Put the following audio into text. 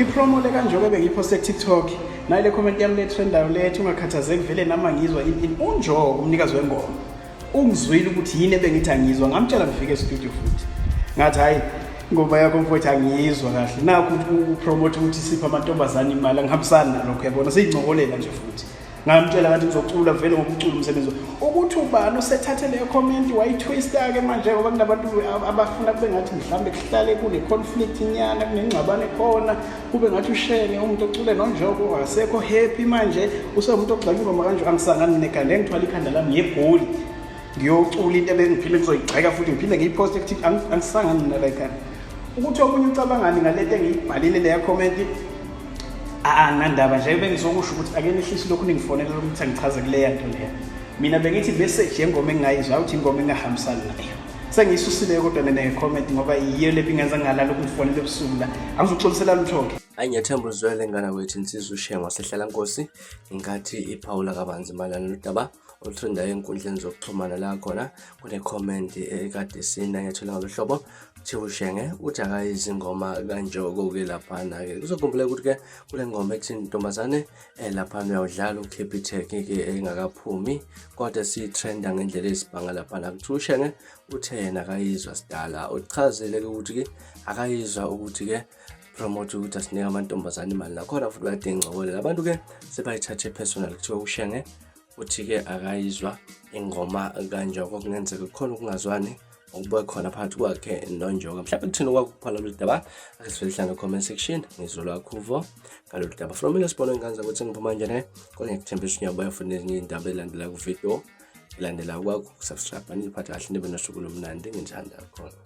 ipromo le kanjoko bengiyiposte ku-TikTok nayo le comment yami le trendayo lethi ungakhathazeki vele nama ngizwa unjoko umnikazi wengoma ungizwile ukuthi yini ebengithi angizwa ngamtshela ngifike e-studio futhi ngathi hayi ngoba yakho mfowethu angiyizwa kahle nakho upromote ukuthi sipha amantombazane imali angihambisani nalokho yabona seyincokolela nje futhi ngamtshela ngathi ngizocula vele ngokucula umsebenzi ukuthi ubani usethathe leyo comment wayitwista ke manje ngoba kunabantu abafuna kube ngathi mhlambe kuhlale kune conflict inyana kunengxabane khona kube ngathi ushene umuntu ocule nonjoko akasekho happy manje usemuntu ogcina ingoma kanje angisangani nekande ngithwala ikhanda lami yebholi ngiyocula into ebengiphile ngizoyigceka futhi ngiphinde ngiyiposte ukuthi angisangani nalayikhanda ukuthi omunye ucabangani ngalento engiyibhalile leya comment nandaba nje bengizokusho ukuthi ake nehlise lokhu ningifonela ukuthi angichaze kuleya nto leya mina bengithi message yengoma engayizwa ukuthi ingoma engahambisani nayo sengiyisusile kodwa ne-comment ngoba yiyo le bingenza ngalala ukungifonela ebusuku la angizoxolisela luthoke Angiyathemba uzwele ngana wethu insizwa uShengo wasehlala Nkosi ingathi iphawula kabanzi malana nodaba olutrendayo enkundleni zokuxhumana la khona kune comment ekade sinanyathola ngohlobo Thiwa uShenge uthi akayizi ingoma kanjoko ke lapha na ke kuzokhumbula ukuthi ke kule ngoma ethi intombazane lapha uyawudlala uCapitec ke engakaphumi kodwa sitrenda ngendlela esibhanga lapha na Thiwa uShenge uthe yena akayizwa sidala uchazele ukuthi ke akayizwa ukuthi ke promote ukuthi asinika amantombazane imali nakhona futhi bayadinga ngcokolela abantu ke sebayithathe personal kuthiwa uShenge uthi ke akayizwa ingoma kanjoko kungenzeka khona ukungazwani ukuba khona phakathi kwakhe noNjoka mhlawumbe kuthina okwakuphala lo daba ake sihlala no comment section ngizolwa kuvo ngalolu daba from mina sibona inganza ukuthi ngiphuma nje ne kodwa ngikuthembisa unyaba yafuna ezinye indaba elandela ku video ilandela kwakho subscribe aniphatha kahle nibe nosuku lomnandi ngithanda khona